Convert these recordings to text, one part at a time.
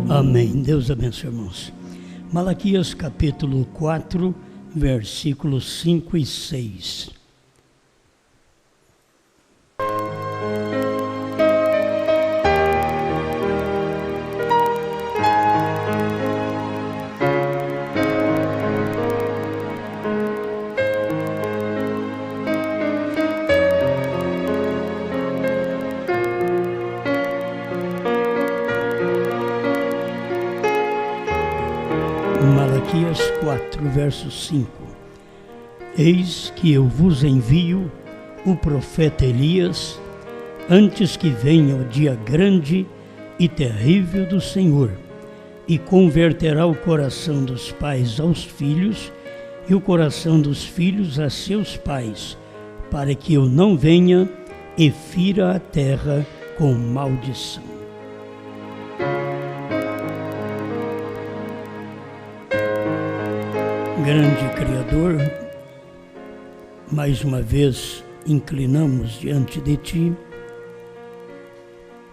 Amém. Deus abençoe, irmãos. Malaquias capítulo 4, versículos 5 e 6. Malaquias 4, verso 5. Eis que eu vos envio o profeta Elias, antes que venha o dia grande e terrível do Senhor, e converterá o coração dos pais aos filhos, e o coração dos filhos a seus pais, para que eu não venha e fira a terra com maldição. Grande Criador, mais uma vez inclinamos diante de Ti,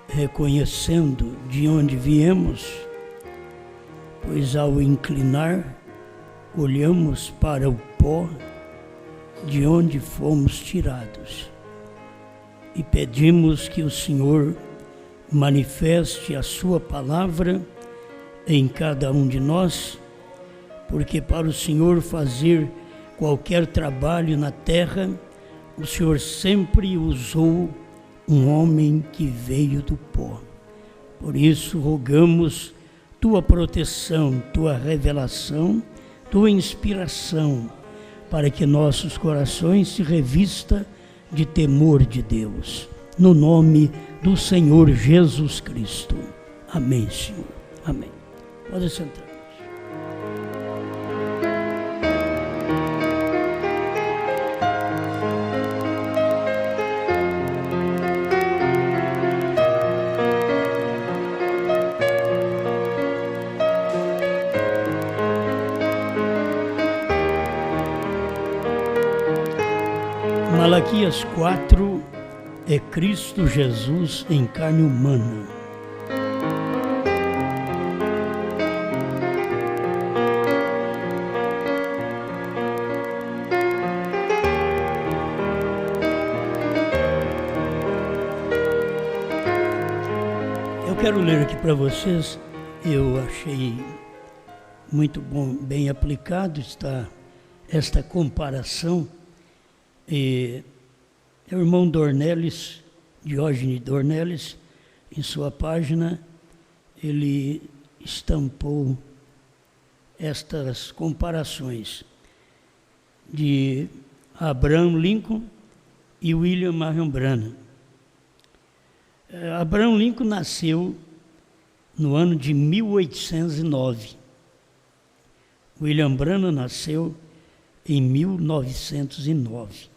reconhecendo de onde viemos, pois ao inclinar, olhamos para o pó de onde fomos tirados e pedimos que o Senhor manifeste a Sua palavra em cada um de nós, porque para o Senhor fazer qualquer trabalho na terra, o Senhor sempre usou um homem que veio do pó. Por isso rogamos Tua proteção, Tua revelação, Tua inspiração, para que nossos corações se revistam de temor de Deus. No nome do Senhor Jesus Cristo. Amém, Senhor. Amém. Pode sentar. Malaquias 4 é Cristo Jesus em carne humana. Eu quero ler aqui para vocês, eu achei muito bom, bem aplicado está esta comparação. E o irmão Dornelles, Diógenes Dornelles, em sua página, ele estampou estas comparações de Abraham Lincoln e William Marion Branham. Abraham Lincoln nasceu no ano de 1809. William Branham nasceu em 1909.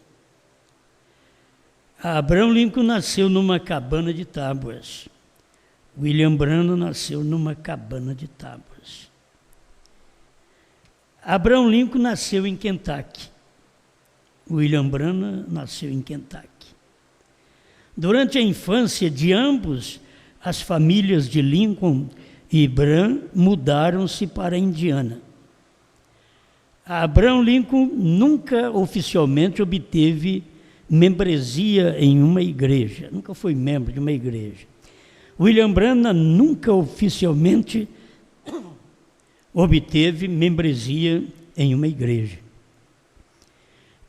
Abraham Lincoln nasceu numa cabana de tábuas. William Branham nasceu numa cabana de tábuas. Abraham Lincoln nasceu em Kentucky. William Branham nasceu em Kentucky. Durante a infância de ambos, as famílias de Lincoln e Branham mudaram-se para a Indiana. Abraham Lincoln nunca oficialmente obteve membresia em uma igreja, nunca foi membro de uma igreja. William Branham nunca oficialmente obteve membresia em uma igreja.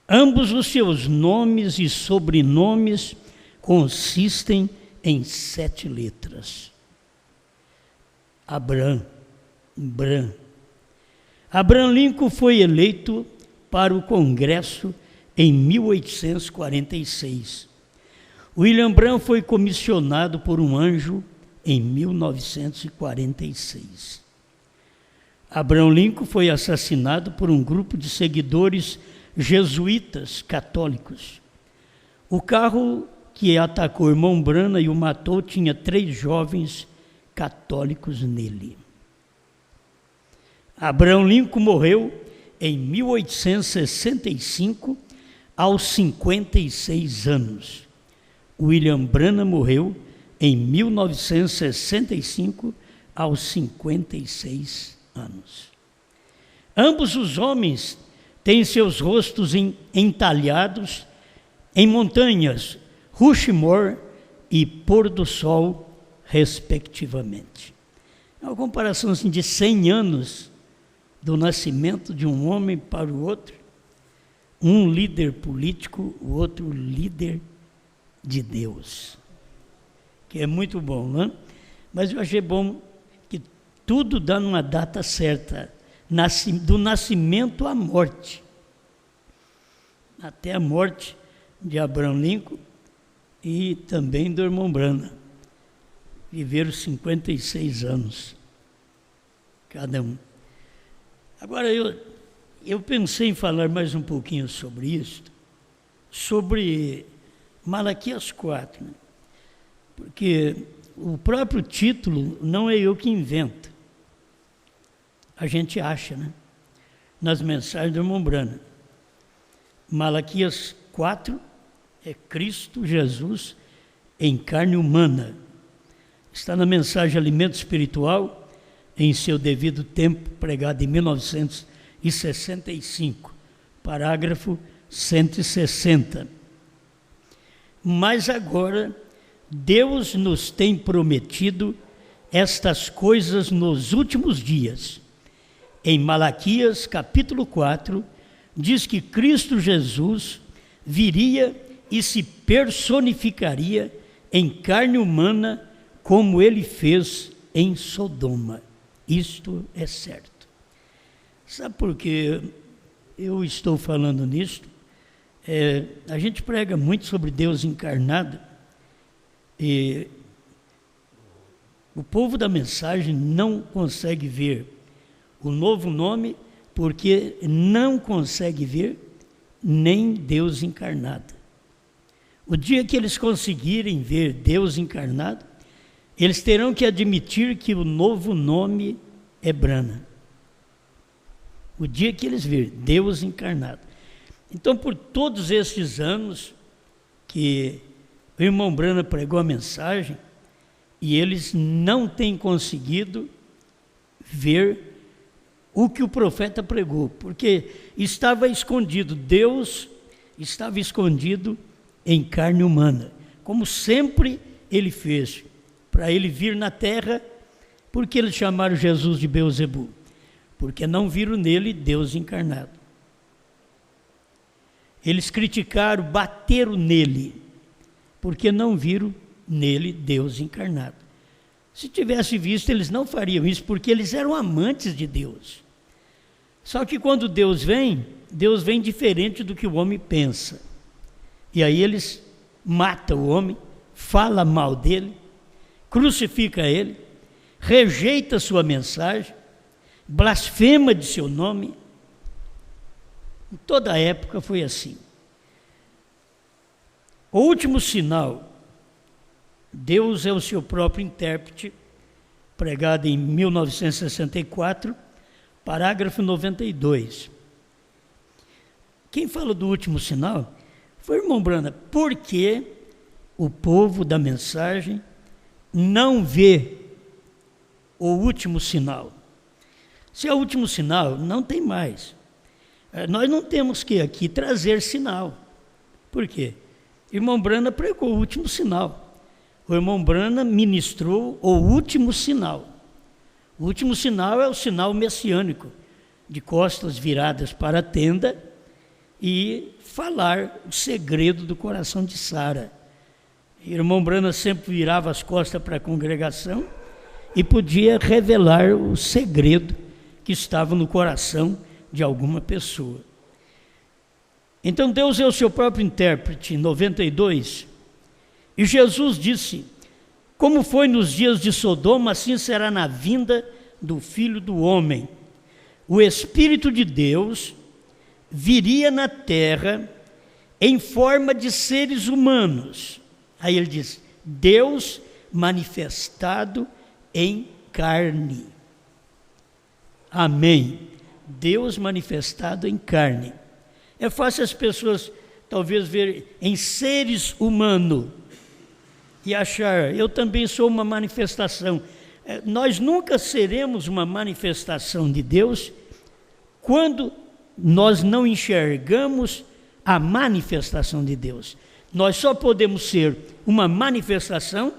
Ambos os seus nomes e sobrenomes consistem em 7 letras. Abraham. Abraham Lincoln foi eleito para o Congresso em 1846. William Branham foi comissionado por um anjo em 1946. Abraham Lincoln foi assassinado por um grupo de seguidores jesuítas católicos. O carro que atacou o irmão Branham e o matou tinha 3 jovens católicos nele. Abraham Lincoln morreu em 1865, aos 56 anos. William Branham morreu em 1965, aos 56 anos. Ambos os homens têm seus rostos entalhados em montanhas, Rushmore e Pôr do Sol, respectivamente. É uma comparação assim, de 100 anos do nascimento de um homem para o outro, um líder político, o outro líder de Deus, que é muito bom, não é? Mas eu achei bom que tudo dá numa data certa, do nascimento à morte, até a morte de Abraham Lincoln e também do irmão Branham. Viveram 56 anos, cada um. Agora, eu pensei em falar mais um pouquinho sobre isso, sobre Malaquias 4, né? Porque o próprio título não é eu que invento. A gente acha, né? Nas mensagens do irmão Branham. Malaquias 4 é Cristo Jesus em carne humana. Está na mensagem Alimento Espiritual, em seu devido tempo, pregado em 1965, parágrafo 160. Mas agora, Deus nos tem prometido estas coisas nos últimos dias. Em Malaquias, capítulo 4, diz que Cristo Jesus viria e se personificaria em carne humana, como ele fez em Sodoma. Isto é certo. Sabe por que eu estou falando nisto? A gente prega muito sobre Deus encarnado e o povo da mensagem não consegue ver o novo nome porque não consegue ver nem Deus encarnado. O dia que eles conseguirem ver Deus encarnado, eles terão que admitir que o novo nome é Branham. O dia que eles verem Deus encarnado. Então, por todos esses anos que o irmão Branham pregou a mensagem, e eles não têm conseguido ver o que o profeta pregou, porque estava escondido, Deus estava escondido em carne humana, como sempre ele fez, para ele vir na terra. Porque eles chamaram Jesus de Beelzebu? Porque não viram nele Deus encarnado. Eles criticaram, bateram nele, porque não viram nele Deus encarnado. Se tivesse visto, eles não fariam isso, porque eles eram amantes de Deus. Só que quando Deus vem diferente do que o homem pensa. E aí eles matam o homem, falam mal dele, crucifica ele, rejeita sua mensagem, blasfema de seu nome. Em toda a época foi assim. O último sinal, Deus é o seu próprio intérprete, pregado em 1964, parágrafo 92. Quem fala do último sinal foi o irmão Branham, porque o povo da mensagem não vê o último sinal. Se é o último sinal, não tem mais. Nós não temos que aqui trazer sinal. Por quê? O irmão Branham pregou o último sinal. O irmão Branham ministrou o último sinal. O último sinal é o sinal messiânico, de costas viradas para a tenda e falar o segredo do coração de Sara. O irmão Branham sempre virava as costas para a congregação e podia revelar o segredo que estava no coração de alguma pessoa. Então Deus é o seu próprio intérprete, em 92, e Jesus disse: como foi nos dias de Sodoma, assim será na vinda do Filho do Homem. O Espírito de Deus viria na terra em forma de seres humanos. Aí ele diz: Deus manifestado em carne. Amém. Deus manifestado em carne. É fácil as pessoas talvez verem em seres humanos e achar, eu também sou uma manifestação. nós nunca seremos uma manifestação de Deus quando nós não enxergamos a manifestação de Deus. Nós só podemos ser uma manifestação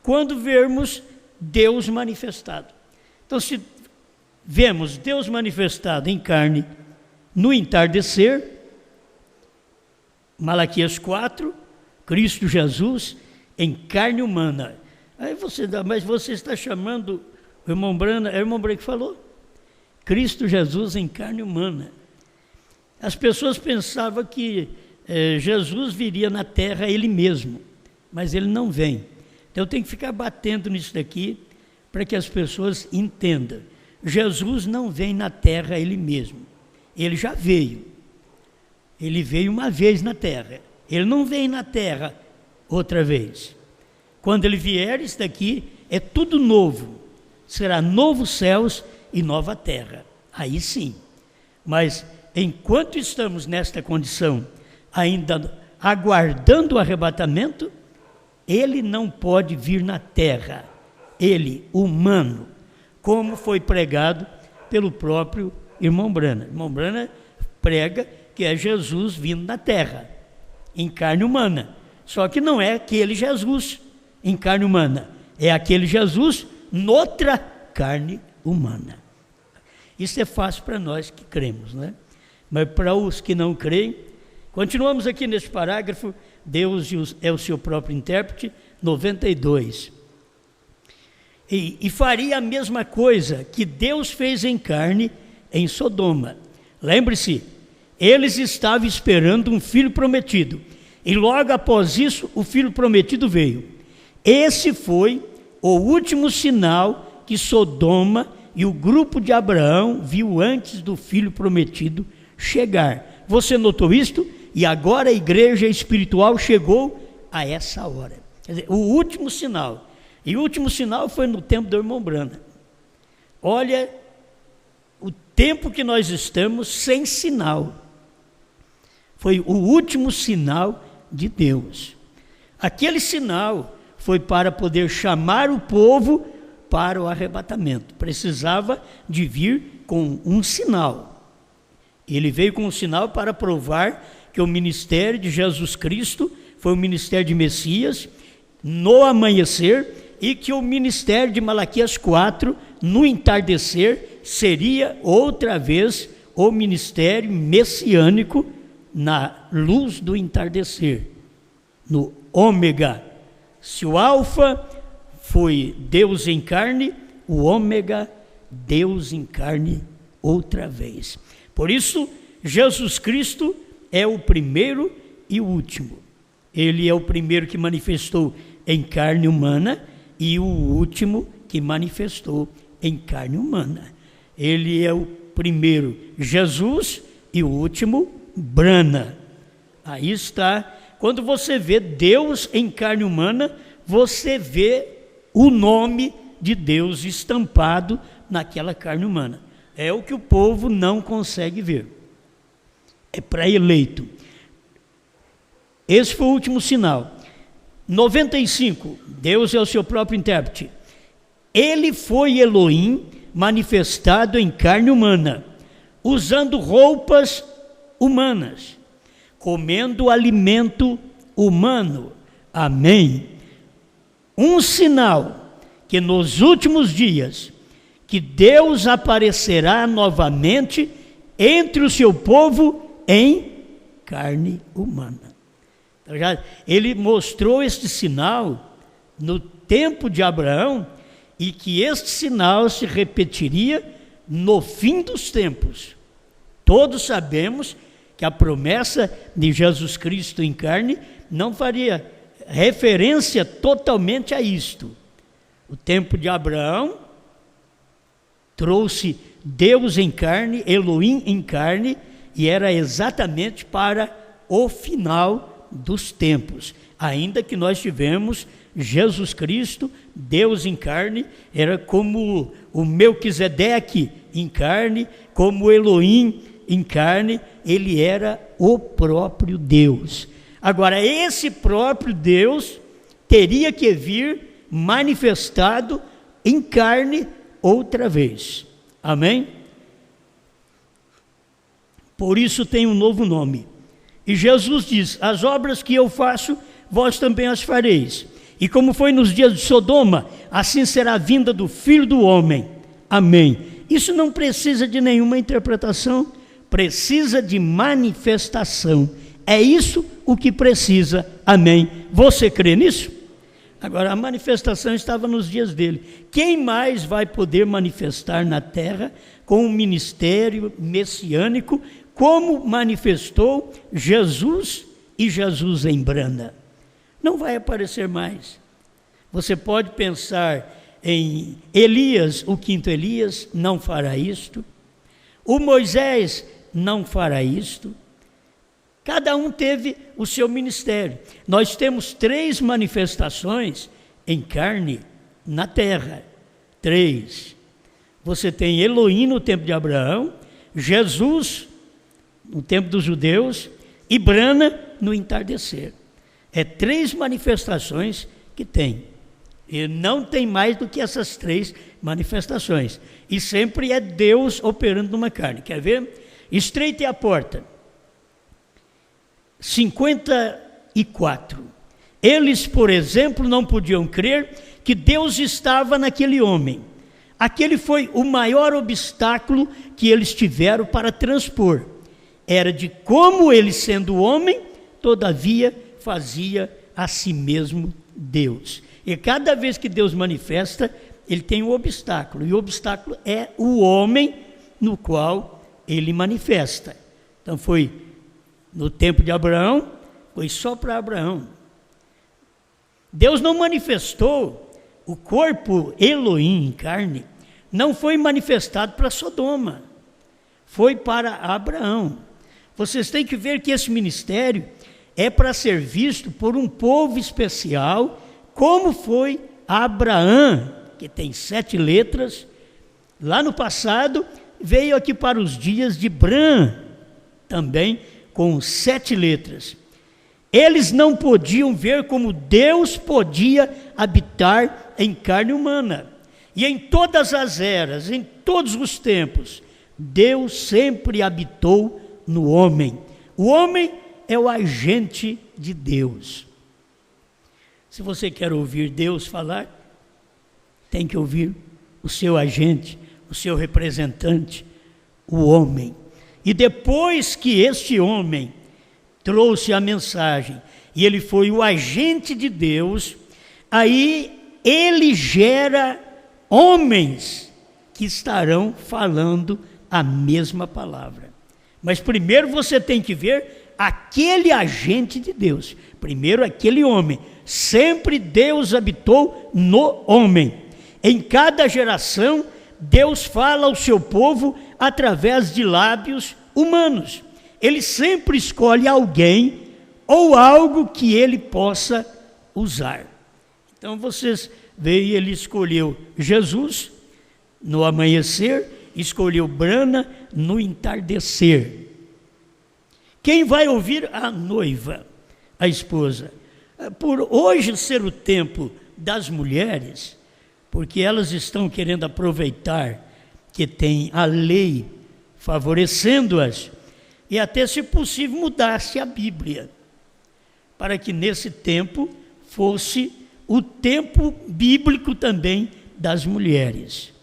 quando vermos Deus manifestado. Então, se vemos Deus manifestado em carne no entardecer, Malaquias 4, Cristo Jesus em carne humana. Aí mas você está chamando o irmão Brana, é o irmão Brana que falou? Cristo Jesus em carne humana. As pessoas pensavam que Jesus viria na terra ele mesmo, mas ele não vem. Então eu tenho que ficar batendo nisso daqui para que as pessoas entendam. Jesus não vem na terra ele mesmo, ele já veio. Ele veio uma vez na terra, ele não vem na terra outra vez. Quando ele vier, isso daqui é tudo novo, será novos céus e nova terra, aí sim. Mas enquanto estamos nesta condição, ainda aguardando o arrebatamento, ele não pode vir na terra, ele, humano, como foi pregado pelo próprio irmão Brana. Irmão Brana prega que é Jesus vindo na terra, em carne humana. Só que não é aquele Jesus em carne humana, é aquele Jesus noutra carne humana. Isso é fácil para nós que cremos, né? Mas para os que não creem, continuamos aqui nesse parágrafo, Deus é o seu próprio intérprete, 92. E faria a mesma coisa que Deus fez em carne em Sodoma. Lembre-se, eles estavam esperando um filho prometido, e logo após isso o filho prometido veio. Esse foi o último sinal que Sodoma e o grupo de Abraão viu antes do filho prometido chegar. Você notou isto? E agora a igreja espiritual chegou a essa hora. Quer dizer, o último sinal. E o último sinal foi no tempo do irmão Brana. Olha o tempo que nós estamos sem sinal. Foi o último sinal de Deus. Aquele sinal foi para poder chamar o povo para o arrebatamento. Precisava de vir com um sinal. Ele veio com um sinal para provar que o ministério de Jesus Cristo foi o ministério de Messias no amanhecer, e que o ministério de Malaquias 4, no entardecer, seria outra vez o ministério messiânico na luz do entardecer, no ômega. Se o alfa foi Deus em carne, o ômega, Deus em carne outra vez. Por isso, Jesus Cristo é o primeiro e o último. Ele é o primeiro que manifestou em carne humana e o último que manifestou em carne humana. Ele é o primeiro Jesus e o último Brana. Aí está. Quando você vê Deus em carne humana, você vê o nome de Deus estampado naquela carne humana. É o que o povo não consegue ver. É para eleito. Esse foi o último sinal. 95, Deus é o seu próprio intérprete. Ele foi Elohim manifestado em carne humana, usando roupas humanas, comendo alimento humano. Amém. Um sinal que nos últimos dias, que Deus aparecerá novamente entre o seu povo em carne humana. Então, ele mostrou este sinal no tempo de Abraão, e que este sinal se repetiria no fim dos tempos. Todos sabemos que a promessa de Jesus Cristo em carne não faria referência totalmente a isto. O tempo de Abraão trouxe Deus em carne, Elohim em carne, e era exatamente para o final dos tempos. Ainda que nós tivemos Jesus Cristo, Deus em carne, era como o Melquisedeque em carne, como o Elohim em carne, ele era o próprio Deus. Agora, esse próprio Deus teria que vir manifestado em carne outra vez. Amém? Por isso tem um novo nome. E Jesus diz: as obras que eu faço, vós também as fareis. E como foi nos dias de Sodoma, assim será a vinda do Filho do Homem. Amém. Isso não precisa de nenhuma interpretação, precisa de manifestação. É isso o que precisa. Amém. Você crê nisso? Agora, a manifestação estava nos dias dele. Quem mais vai poder manifestar na terra com um ministério messiânico, como manifestou Jesus e Jesus em Brana? Não vai aparecer mais. Você pode pensar em Elias, o quinto Elias, não fará isto. O Moisés não fará isto. Cada um teve o seu ministério. Nós temos 3 manifestações em carne na terra. 3. Você tem Elohim no tempo de Abraão, Jesus no tempo dos judeus e Brana no entardecer. É 3 manifestações que tem. E não tem mais do que essas 3 manifestações. E sempre é Deus operando numa carne. Quer ver? Estreita é a porta. 54. Eles, por exemplo, não podiam crer que Deus estava naquele homem. Aquele foi o maior obstáculo que eles tiveram para transpor. Era de como ele, sendo homem, todavia fazia a si mesmo Deus. E cada vez que Deus manifesta, ele tem um obstáculo. E o obstáculo é o homem no qual ele manifesta. Então foi no tempo de Abraão, foi só para Abraão. Deus não manifestou o corpo Elohim em carne, não foi manifestado para Sodoma, foi para Abraão. Vocês têm que ver que esse ministério é para ser visto por um povo especial, como foi Abraão, que tem 7 letras, lá no passado, veio aqui para os dias de Bran, também com 7 letras. Eles não podiam ver como Deus podia habitar em carne humana. E em todas as eras, em todos os tempos, Deus sempre habitou no homem. O homem é o agente de Deus. Se você quer ouvir Deus falar, tem que ouvir o seu agente, o seu representante, o homem. E depois que este homem trouxe a mensagem, e ele foi o agente de Deus, aí ele gera homens que estarão falando a mesma palavra. Mas primeiro você tem que ver aquele agente de Deus. Primeiro aquele homem. Sempre Deus habitou no homem. Em cada geração, Deus fala ao seu povo através de lábios humanos. Ele sempre escolhe alguém ou algo que ele possa usar. Então vocês veem, ele escolheu Jesus no amanhecer, escolheu Brana no entardecer. Quem vai ouvir? A noiva, a esposa. Por hoje ser o tempo das mulheres, porque elas estão querendo aproveitar que tem a lei favorecendo-as, e até, se possível, mudasse a Bíblia, para que nesse tempo fosse o tempo bíblico também das mulheres.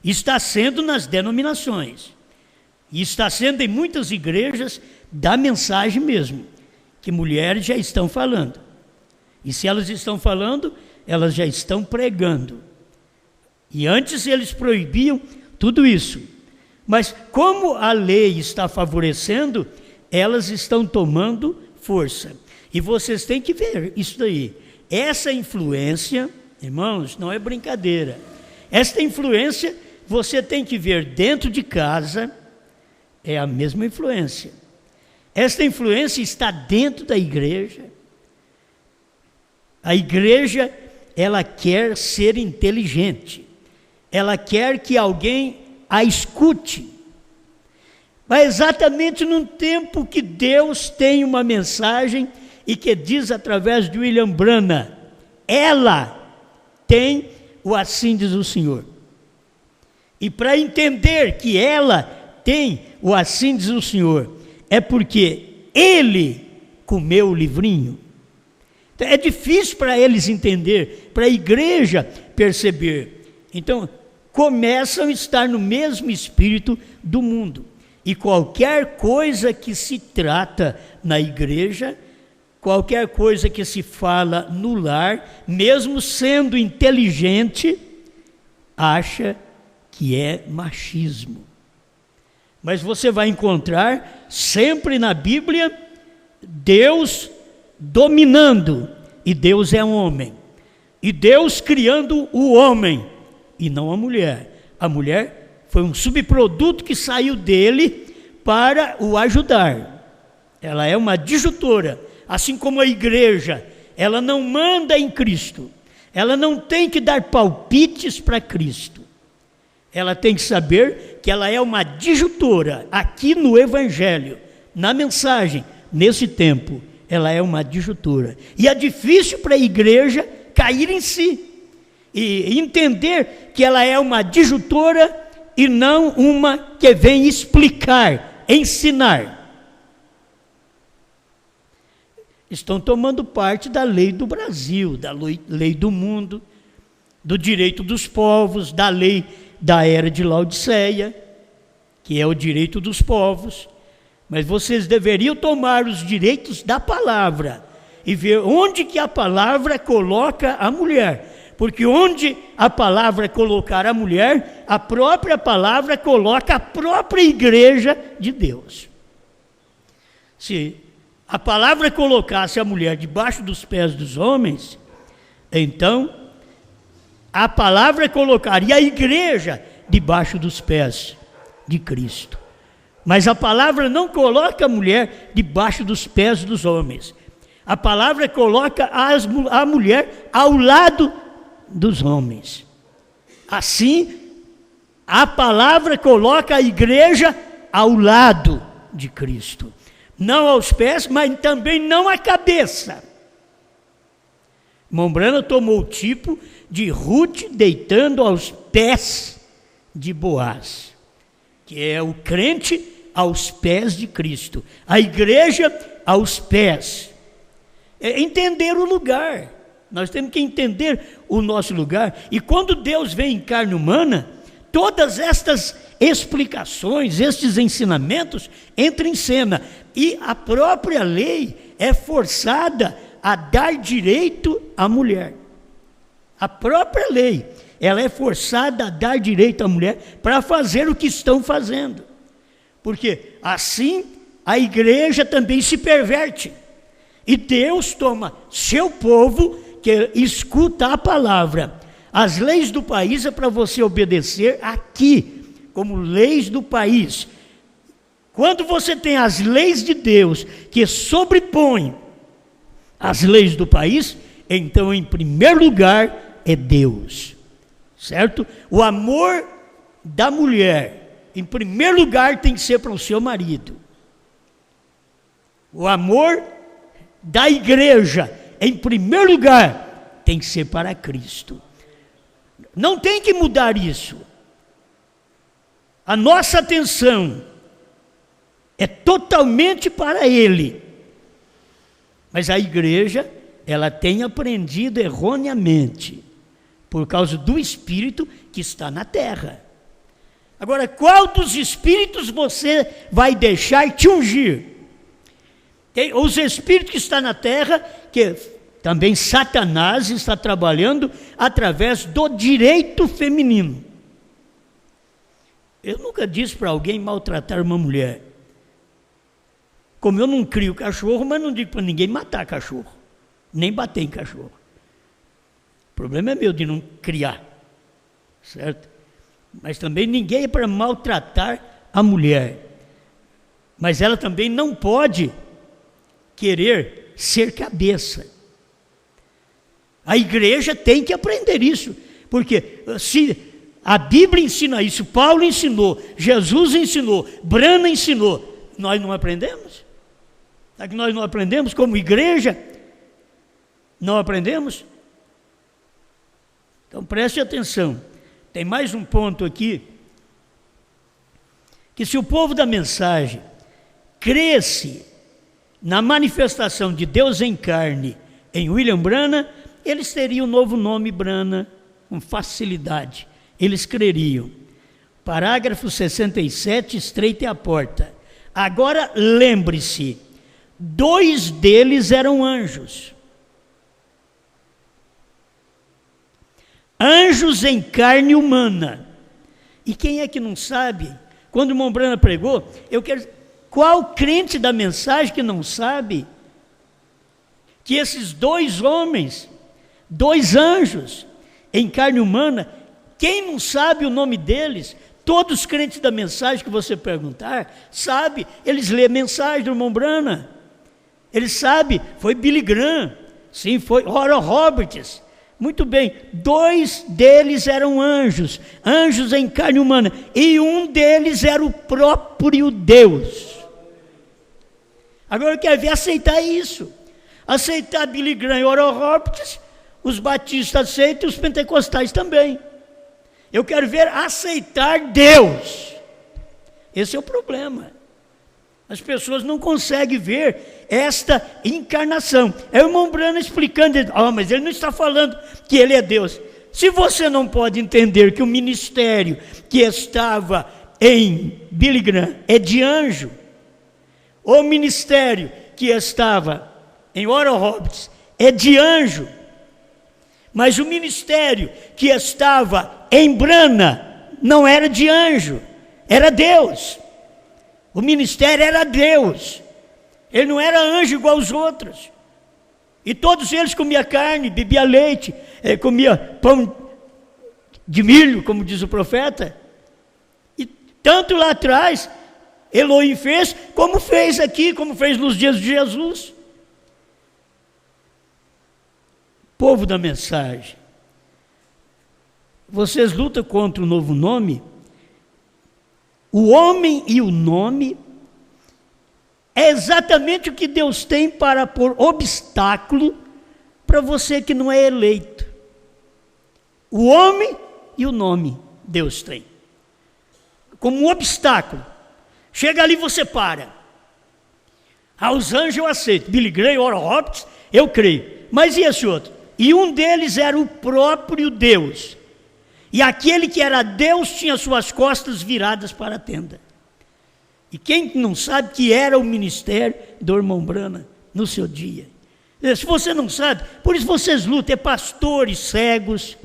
Está sendo nas denominações, e está sendo em muitas igrejas da mensagem mesmo, que mulheres já estão falando. E se elas estão falando, elas já estão pregando. E antes eles proibiam tudo isso. Mas como a lei está favorecendo, elas estão tomando força. E vocês têm que ver isso daí. Essa influência, irmãos, não é brincadeira. Esta influência você tem que ver dentro de casa, é a mesma influência. Esta influência está dentro da igreja. A igreja, ela quer ser inteligente. Ela quer que alguém a escute. Mas exatamente num tempo que Deus tem uma mensagem e que diz através de William Branham, ela tem o assim diz o Senhor. E para entender que ela tem o assim diz o Senhor, é porque ele comeu o livrinho. Então, é difícil para eles entender, para a igreja perceber. Então, começam a estar no mesmo espírito do mundo. E qualquer coisa que se trata na igreja, qualquer coisa que se fala no lar, mesmo sendo inteligente, acha que é machismo. Mas você vai encontrar sempre na Bíblia Deus dominando, e Deus é um homem, e Deus criando o homem e não a mulher. A mulher foi um subproduto que saiu dele para o ajudar. Ela é uma disjuntora, assim como a igreja. Ela não manda em Cristo, ela não tem que dar palpites para Cristo. Ela tem que saber que ela é uma disjuntora aqui no Evangelho, na mensagem, nesse tempo. Ela é uma disjuntora. E é difícil para a igreja cair em si e entender que ela é uma disjuntora e não uma que vem explicar, ensinar. Estão tomando parte da lei do Brasil, da lei do mundo, do direito dos povos, da lei da era de Laodiceia, que é o direito dos povos. Mas vocês deveriam tomar os direitos da palavra e ver onde que a palavra coloca a mulher. Porque onde a palavra colocar a mulher, a própria palavra coloca a própria igreja de Deus. Se a palavra colocasse a mulher debaixo dos pés dos homens, então a palavra colocaria a igreja debaixo dos pés de Cristo. Mas a palavra não coloca a mulher debaixo dos pés dos homens. A palavra coloca a mulher ao lado dos homens. Assim, a palavra coloca a igreja ao lado de Cristo. Não aos pés, mas também não à cabeça. Mombrana tomou o tipo de Ruth deitando aos pés de Boaz, que é o crente aos pés de Cristo, a igreja aos pés. É entender o lugar. Nós temos que entender o nosso lugar. E quando Deus vem em carne humana, todas estas explicações, estes ensinamentos entram em cena. E a própria lei é forçada a dar direito à mulher. A própria lei, ela é forçada a dar direito à mulher para fazer o que estão fazendo. Porque assim a igreja também se perverte. E Deus toma seu povo que escuta a palavra. As leis do país é para você obedecer aqui, como leis do país. Quando você tem as leis de Deus que sobrepõem as leis do país, então em primeiro lugar é Deus, certo? O amor da mulher, em primeiro lugar, tem que ser para o seu marido. O amor da igreja, em primeiro lugar, tem que ser para Cristo. Não tem que mudar isso. A nossa atenção é totalmente para Ele. Mas a igreja, ela tem aprendido erroneamente, por causa do Espírito que está na terra. Agora, qual dos Espíritos você vai deixar te ungir? Tem os Espíritos que estão na terra, que também Satanás está trabalhando através do direito feminino. Eu nunca disse para alguém maltratar uma mulher. Como eu não crio cachorro, mas não digo para ninguém matar cachorro, nem bater em cachorro. O problema é meu de não criar, certo? Mas também ninguém é para maltratar a mulher. Mas ela também não pode querer ser cabeça. A igreja tem que aprender isso, porque se a Bíblia ensina isso, Paulo ensinou, Jesus ensinou, Brana ensinou, nós não aprendemos? Será que nós não aprendemos como igreja? Não aprendemos? Então preste atenção, tem mais um ponto aqui, que se o povo da mensagem cresce na manifestação de Deus em carne em William Branham, eles teriam o novo nome Branham com facilidade, eles creriam. Parágrafo 67, estreite a porta. Agora lembre-se, 2 deles eram anjos. Anjos em carne humana. E quem é que não sabe? Quando o irmão Branham pregou, qual crente da mensagem que não sabe que esses 2 homens, 2 anjos em carne humana, quem não sabe o nome deles? Todos os crentes da mensagem que você perguntar, sabe, eles lêem a mensagem do irmão Branham, eles sabem, foi Billy Graham, sim, foi Oral Roberts, muito bem, 2 deles eram anjos, anjos em carne humana, e um deles era o próprio Deus. Agora eu quero ver aceitar isso, aceitar Billy Graham e Oral Roberts, os batistas aceitam e os pentecostais também. Eu quero ver aceitar Deus. Esse é o problema. As pessoas não conseguem ver esta encarnação. É o irmão Branham explicando, mas ele não está falando que ele é Deus. Se você não pode entender que o ministério que estava em Billy Graham é de anjo, o ministério que estava em Oral Roberts é de anjo, mas o ministério que estava em Branham não era de anjo, era Deus. O ministério era Deus. Ele não era anjo igual aos outros. E todos eles comiam carne, bebiam leite, comia pão de milho, como diz o profeta. E tanto lá atrás, Elohim fez, como fez aqui, como fez nos dias de Jesus. Povo da mensagem, vocês lutam contra o novo nome? O homem e o nome é exatamente o que Deus tem para pôr obstáculo para você que não é eleito. O homem e o nome Deus tem como um obstáculo. Chega ali e você para. Os anjos eu aceito, Billy Graham, Oral Roberts, eu creio. Mas e esse outro? E um deles era o próprio Deus. E aquele que era Deus tinha suas costas viradas para a tenda. E quem não sabe que era o ministério do irmão Branham no seu dia? Se você não sabe, por isso vocês lutam, pastores cegos,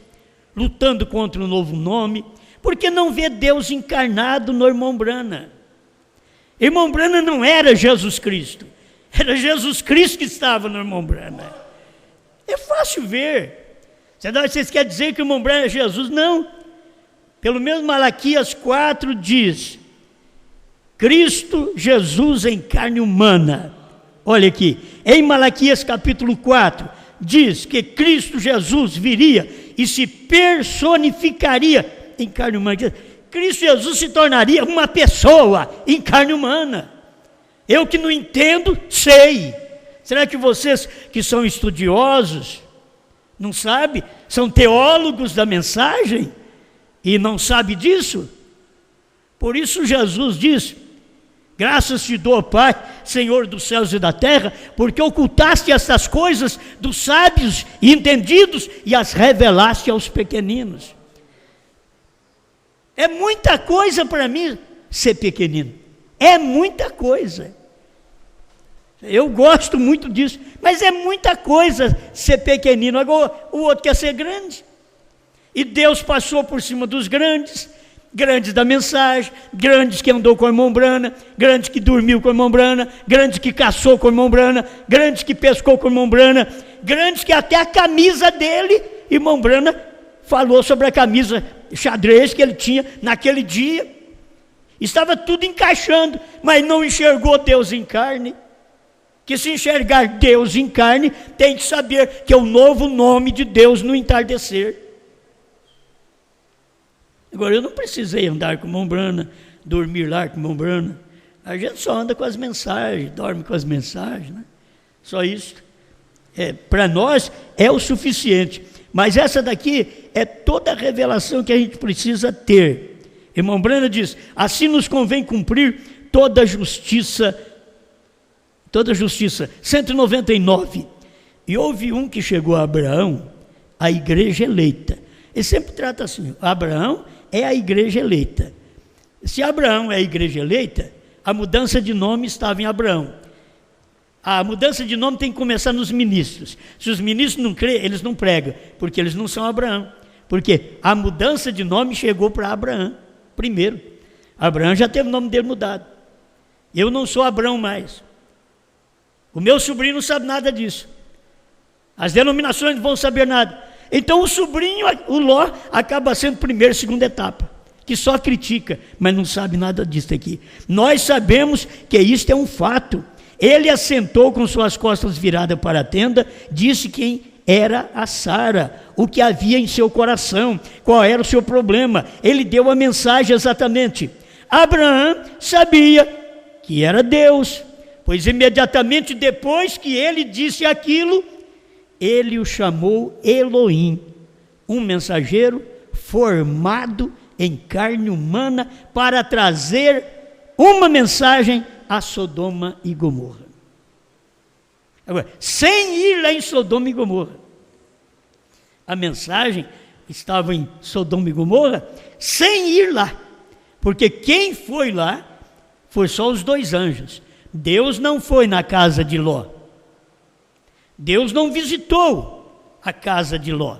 lutando contra o novo nome, porque não vê Deus encarnado no irmão Branham. Irmão Branham não era Jesus Cristo, era Jesus Cristo que estava no irmão Branham. É fácil ver. Vocês querem dizer que o irmão Branham é Jesus? Não. Pelo menos Malaquias 4 diz, Cristo Jesus em carne humana. Olha aqui, em Malaquias capítulo 4, diz que Cristo Jesus viria e se personificaria em carne humana. Cristo Jesus se tornaria uma pessoa em carne humana. Eu que não entendo, sei. Será que vocês que são estudiosos, não sabem? São teólogos da mensagem e não sabem disso? Por isso Jesus diz, graças te dou, Pai, Senhor dos céus e da terra, porque ocultaste estas coisas dos sábios e entendidos e as revelaste aos pequeninos. É muita coisa para mim ser pequenino. É muita coisa. Eu gosto muito disso, mas é muita coisa ser pequenino. Agora o outro quer ser grande. E Deus passou por cima dos grandes, grandes da mensagem, grandes que andou com o irmão Branham, grandes que dormiu com o irmão Branham, grandes que caçou com o irmão Branham, grandes que pescou com o irmão Branham, grandes que até a camisa dele, irmão Branham falou sobre a camisa xadrez que ele tinha naquele dia. Estava tudo encaixando, mas não enxergou Deus em carne. Que se enxergar Deus em carne, tem que saber que é o novo nome de Deus no entardecer. Agora, eu não precisei andar com o irmão Branham, dormir lá com o irmão Branham. A gente só anda com as mensagens, dorme com as mensagens, né? Só isso. Para nós é o suficiente. Mas essa daqui é toda a revelação que a gente precisa ter. Irmão Branham diz: assim nos convém cumprir toda a justiça. 199. E houve um que chegou a Abraão, a igreja eleita. Ele sempre trata assim: Abraão é a igreja eleita. Se Abraão é a igreja eleita, a mudança de nome estava em Abraão. A mudança de nome tem que começar nos ministros. Se os ministros não crêem, eles não pregam, porque eles não são Abraão. Porque a mudança de nome chegou para Abraão primeiro. Abraão já teve o nome dele mudado. Eu não sou Abraão mais. O meu sobrinho não sabe nada disso. As denominações não vão saber nada. Então o sobrinho, o Ló, acaba sendo primeira e segunda etapa, que só critica, mas não sabe nada disso aqui. Nós sabemos que isto é um fato. Ele assentou com suas costas viradas para a tenda, disse quem era a Sara, o que havia em seu coração, qual era o seu problema. Ele deu a mensagem exatamente. Abraão sabia que era Deus, pois imediatamente depois que ele disse aquilo, ele o chamou Elohim, um mensageiro formado em carne humana para trazer uma mensagem a Sodoma e Gomorra. Agora, sem ir lá em Sodoma e Gomorra. A mensagem estava em Sodoma e Gomorra sem ir lá, porque quem foi lá foi só os 2 anjos. Deus não foi na casa de Ló. Deus não visitou a casa de Ló.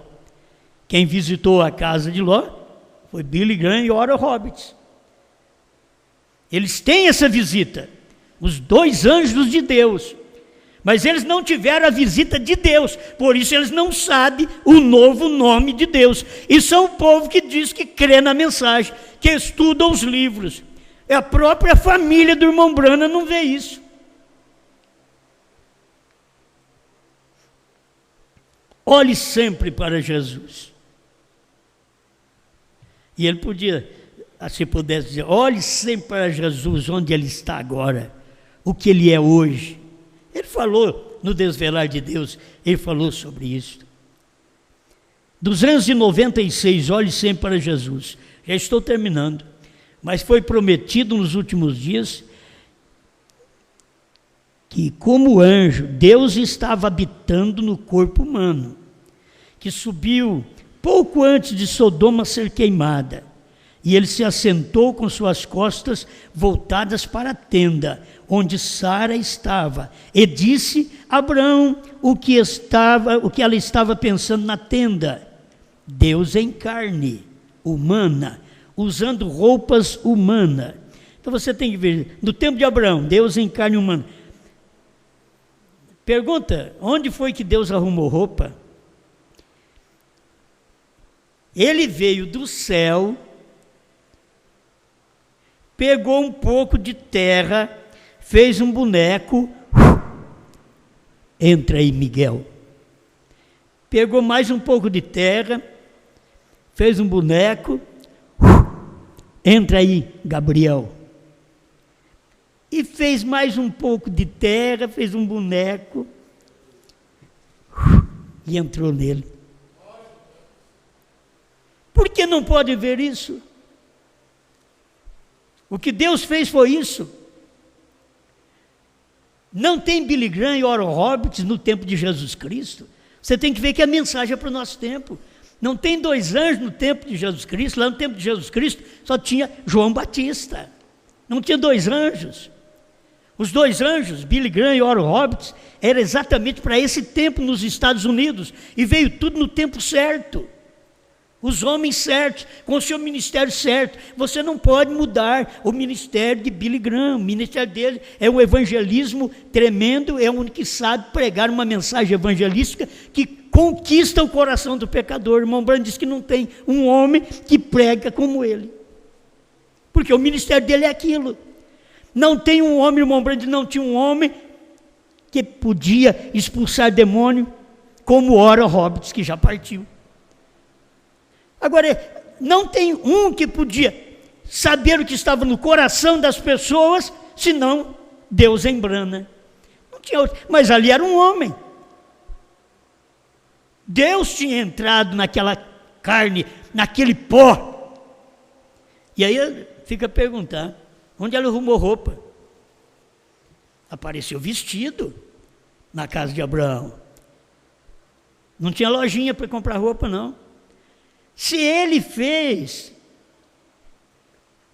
Quem visitou a casa de Ló foi Billy Graham e Oral Roberts. Eles têm essa visita, os 2 anjos de Deus, mas eles não tiveram a visita de Deus, por isso eles não sabem o novo nome de Deus. E são o povo que diz que crê na mensagem, que estuda os livros. A própria família do irmão Branham não vê isso. Olhe sempre para Jesus. E ele podia, se pudesse dizer, olhe sempre para Jesus, onde ele está agora, o que ele é hoje. Ele falou no Desvelar de Deus, ele falou sobre isso. 296, olhe sempre para Jesus. Já estou terminando, mas foi prometido nos últimos dias que, como anjo, Deus estava habitando no corpo humano, que subiu pouco antes de Sodoma ser queimada, e ele se assentou com suas costas voltadas para a tenda, onde Sara estava, e disse a Abraão o que ela estava pensando na tenda. Deus em carne humana, usando roupas humanas. Então você tem que ver, no tempo de Abraão, Deus em carne humana. Pergunta, onde foi que Deus arrumou roupa? Ele veio do céu, pegou um pouco de terra, fez um boneco, entra aí Miguel. Pegou mais um pouco de terra, fez um boneco, entra aí Gabriel. E fez mais um pouco de terra, fez um boneco, e entrou nele. Por que não pode ver isso? O que Deus fez foi isso. Não tem Billy Graham e Oral Roberts no tempo de Jesus Cristo. Você tem que ver que a mensagem é para o nosso tempo. Não tem 2 anjos no tempo de Jesus Cristo. Lá no tempo de Jesus Cristo só tinha João Batista. Não tinha 2 anjos. Os 2 anjos, Billy Graham e Oral Roberts, era exatamente para esse tempo nos Estados Unidos. E veio tudo no tempo certo. Os homens certos, com o seu ministério certo. Você não pode mudar o ministério de Billy Graham. O ministério dele é um evangelismo tremendo, é o único que sabe pregar uma mensagem evangelística que conquista o coração do pecador. O irmão Branham diz que não tem um homem que prega como ele, porque o ministério dele é aquilo. Não tem um homem, o irmão Branham não tinha um homem que podia expulsar demônio como Oral Roberts, que já partiu. Agora, não tem um que podia saber o que estava no coração das pessoas, senão Deus em Branham. Não tinha outro, mas ali era um homem. Deus tinha entrado naquela carne, naquele pó. E aí fica a perguntar, onde ela arrumou roupa? Apareceu vestido na casa de Abraão. Não tinha lojinha para comprar roupa, não. Se ele fez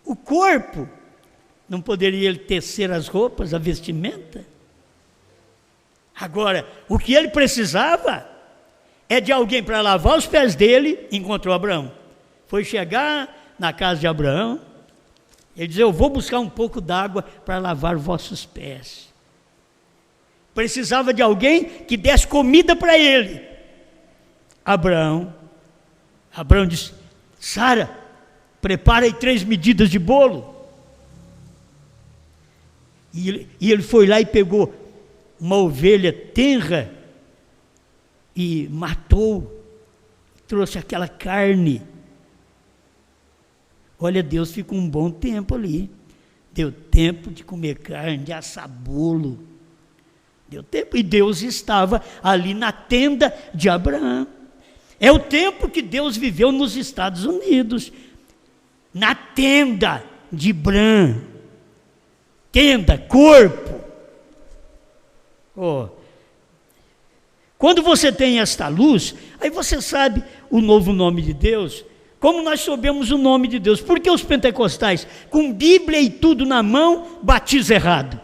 o corpo, não poderia ele tecer as roupas, a vestimenta? Agora, o que ele precisava é de alguém para lavar os pés dele. Encontrou Abraão. Foi chegar na casa de Abraão. Ele diz: eu vou buscar um pouco d'água para lavar vossos pés. Precisava de alguém que desse comida para ele. Abraão disse: Sara, prepara aí 3 medidas de bolo. E ele foi lá e pegou uma ovelha tenra e matou, trouxe aquela carne. Olha, Deus ficou um bom tempo ali. Deu tempo de comer carne, de assar bolo. Deu tempo, e Deus estava ali na tenda de Abraão. É o tempo que Deus viveu nos Estados Unidos, na tenda de Abraão. Tenda, corpo. Oh. Quando você tem esta luz, aí você sabe o novo nome de Deus. Como nós soubemos o nome de Deus? Porque os pentecostais, com Bíblia e tudo na mão, batizam errado.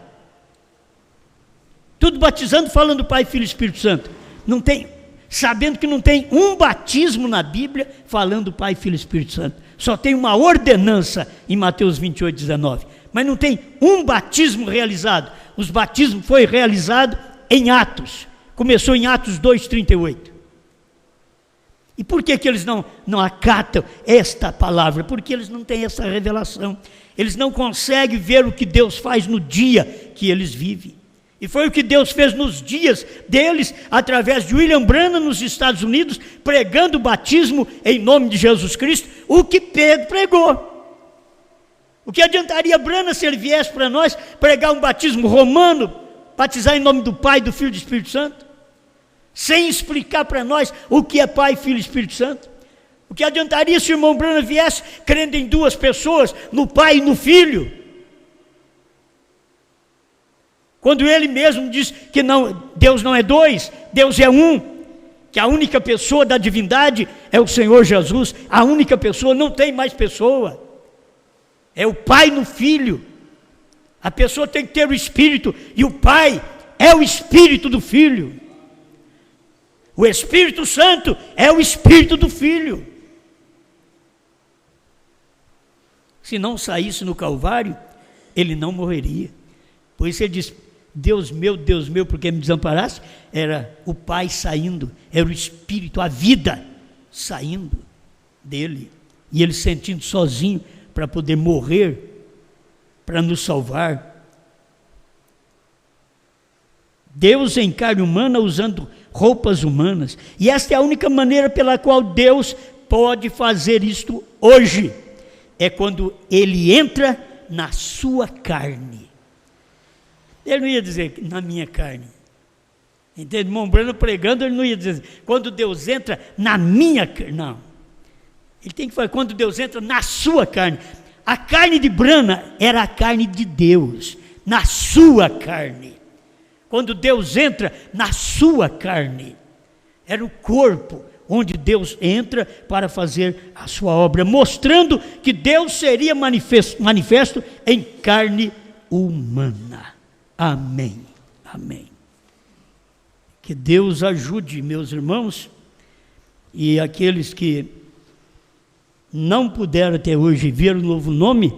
Tudo batizando, falando Pai, Filho e Espírito Santo. Não tem, sabendo que não tem um batismo na Bíblia falando Pai, Filho e Espírito Santo. Só tem uma ordenança em Mateus 28, 19. Mas não tem um batismo realizado. Os batismos foi realizado em Atos. Começou em Atos 2, 38. E por que eles não acatam esta palavra? Porque eles não têm essa revelação. Eles não conseguem ver o que Deus faz no dia que eles vivem. E foi o que Deus fez nos dias deles, através de William Branham nos Estados Unidos, pregando o batismo em nome de Jesus Cristo, o que Pedro pregou. O que adiantaria Branham se ele viesse para nós pregar um batismo romano, batizar em nome do Pai, do Filho e do Espírito Santo, sem explicar para nós o que é Pai, Filho e Espírito Santo? O que adiantaria se o irmão Branham viesse crendo em 2 pessoas, no Pai e no Filho? Quando ele mesmo diz que não, Deus não é 2, Deus é 1, que a única pessoa da divindade é o Senhor Jesus, a única pessoa, não tem mais pessoa, é o Pai no Filho. A pessoa tem que ter o Espírito, e o Pai é o Espírito do Filho. O Espírito Santo é o Espírito do Filho. Se não saísse no Calvário, ele não morreria. Por isso ele diz: Deus meu, por que me desamparaste? Era o Pai saindo, era o Espírito, a vida saindo dele. E ele sentindo sozinho para poder morrer, para nos salvar. Deus em carne humana usando roupas humanas. E esta é a única maneira pela qual Deus pode fazer isto hoje. É quando ele entra na sua carne. Ele não ia dizer na minha carne. Entende? Irmão Branham pregando, ele não ia dizer quando Deus entra na minha carne. Não. Ele tem que falar quando Deus entra na sua carne. A carne de Branham era a carne de Deus, na sua carne. Quando Deus entra na sua carne, era o corpo onde Deus entra para fazer a sua obra, mostrando que Deus seria manifesto em carne humana. Amém, amém. Que Deus ajude, meus irmãos, e aqueles que não puderam até hoje ver o novo nome.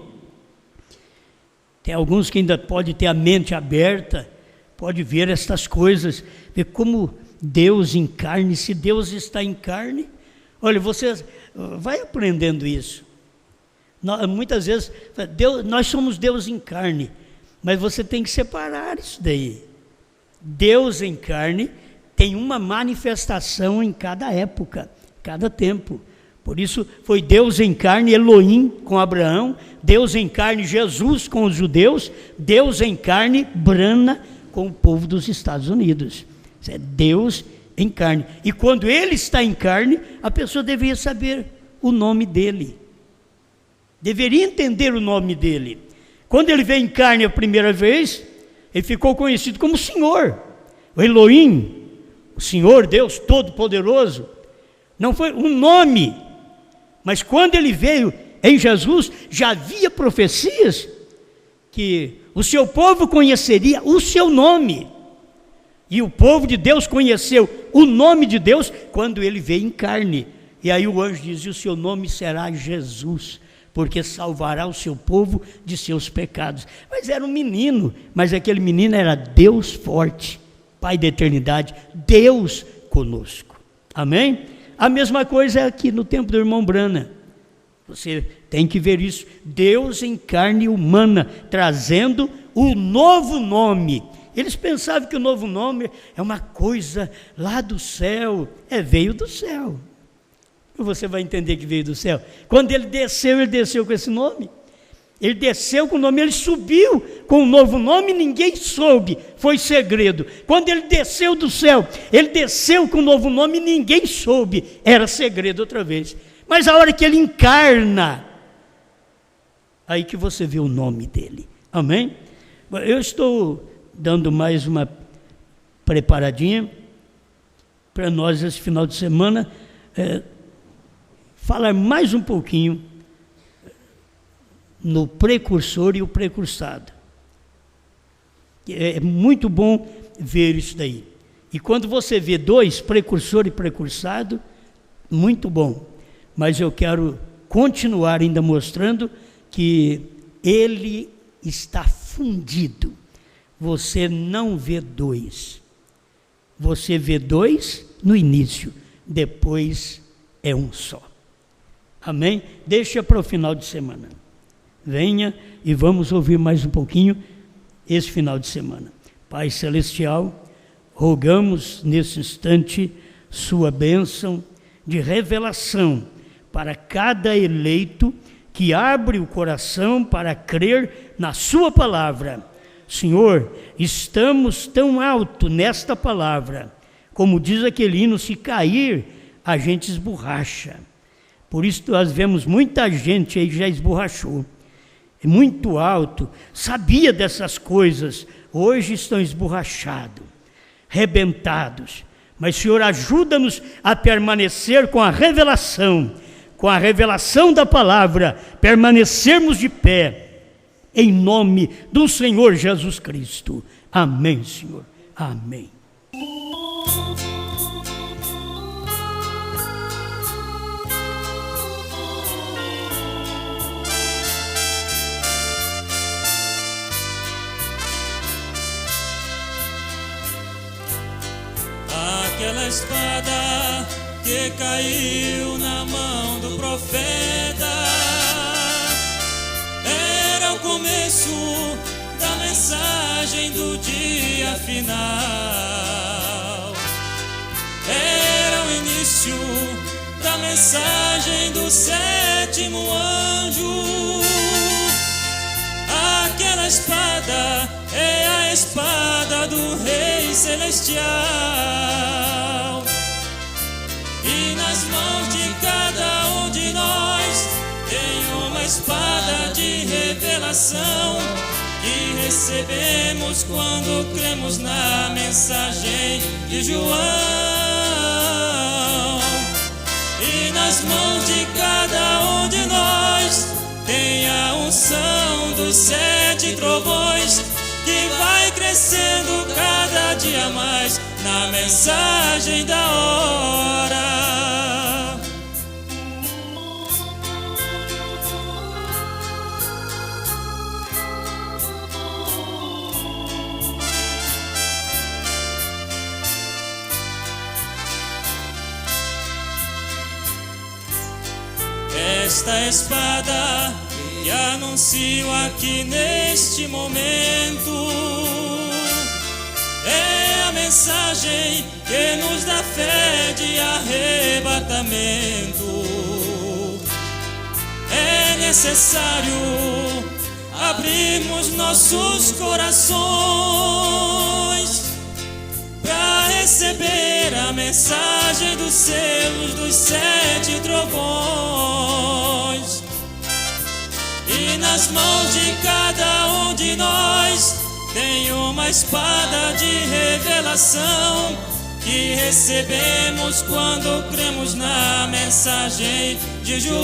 Tem alguns que ainda podem ter a mente aberta, pode ver estas coisas, ver como Deus em carne. Se Deus está em carne, olha, você vai aprendendo isso. Muitas vezes, nós somos Deus em carne, mas você tem que separar isso daí. Deus em carne tem uma manifestação em cada época, cada tempo. Por isso foi Deus em carne, Elohim com Abraão, Deus em carne, Jesus com os judeus, Deus em carne, Branham com o povo dos Estados Unidos. Isso é Deus em carne. E quando ele está em carne, a pessoa deveria saber o nome dele. Deveria entender o nome dele. Quando ele veio em carne a primeira vez, ele ficou conhecido como Senhor, o Elohim, o Senhor Deus Todo-Poderoso. Não foi um nome, mas quando ele veio em Jesus, já havia profecias que o seu povo conheceria o seu nome. E o povo de Deus conheceu o nome de Deus quando ele veio em carne. E aí o anjo dizia: o seu nome será Jesus, porque salvará o seu povo de seus pecados. Mas era um menino, mas aquele menino era Deus forte, Pai da eternidade, Deus conosco. Amém? A mesma coisa é aqui no tempo do irmão Brana. Você tem que ver isso. Deus em carne humana, trazendo o novo nome. Eles pensavam que o novo nome é uma coisa lá do céu. Veio do céu. Você vai entender que veio do céu. Quando ele desceu com esse nome. Ele desceu com o nome, ele subiu com o novo nome, ninguém soube, foi segredo. Quando ele desceu do céu, ele desceu com o novo nome, ninguém soube, era segredo outra vez. Mas a hora que ele encarna, aí que você vê o nome dele. Amém? Eu estou dando mais uma preparadinha para nós esse final de semana, falar mais um pouquinho no precursor e o precursado. É muito bom ver isso daí. E quando você vê dois, precursor e precursado, muito bom. Mas eu quero continuar ainda mostrando que ele está fundido. Você não vê dois. Você vê dois no início, depois é um só. Amém? Deixa para o final de semana. Venha e vamos ouvir mais um pouquinho esse final de semana. Pai Celestial, rogamos nesse instante sua bênção de revelação para cada eleito que abre o coração para crer na sua palavra. Senhor, estamos tão alto nesta palavra, como diz aquele hino, se cair, a gente esborracha. Por isso nós vemos muita gente aí que já esborrachou. É muito alto, sabia dessas coisas, hoje estão esborrachados, rebentados. Mas, Senhor, ajuda-nos a permanecer com a revelação da palavra, permanecermos de pé, em nome do Senhor Jesus Cristo. Amém, Senhor. Amém. Aquela espada que caiu na mão do profeta era o começo da mensagem do dia final. Era o início da mensagem do sétimo anjo. Aquela espada é a espada do Rei Celestial. E nas mãos de cada um de nós tem uma espada de revelação que recebemos quando cremos na mensagem de João. E nas mãos de cada um de nós tem a unção dos 7 trovões que vai crescendo cada dia mais na mensagem da hora. Esta espada que anuncio aqui neste momento é a mensagem que nos dá fé de arrebatamento. É necessário abrirmos nossos corações para receber a mensagem dos selos dos 7 trovões. E nas mãos de cada um de nós tem uma espada de revelação que recebemos quando cremos na mensagem de João.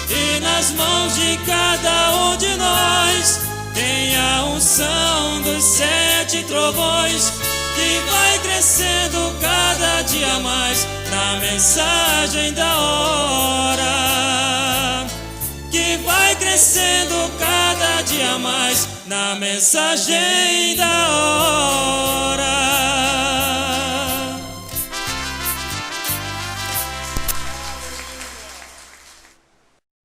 E nas mãos de cada um de nós tem a unção dos 7 trovões que vai crescendo cada dia mais na mensagem da hora, que vai crescendo cada dia mais na mensagem da hora.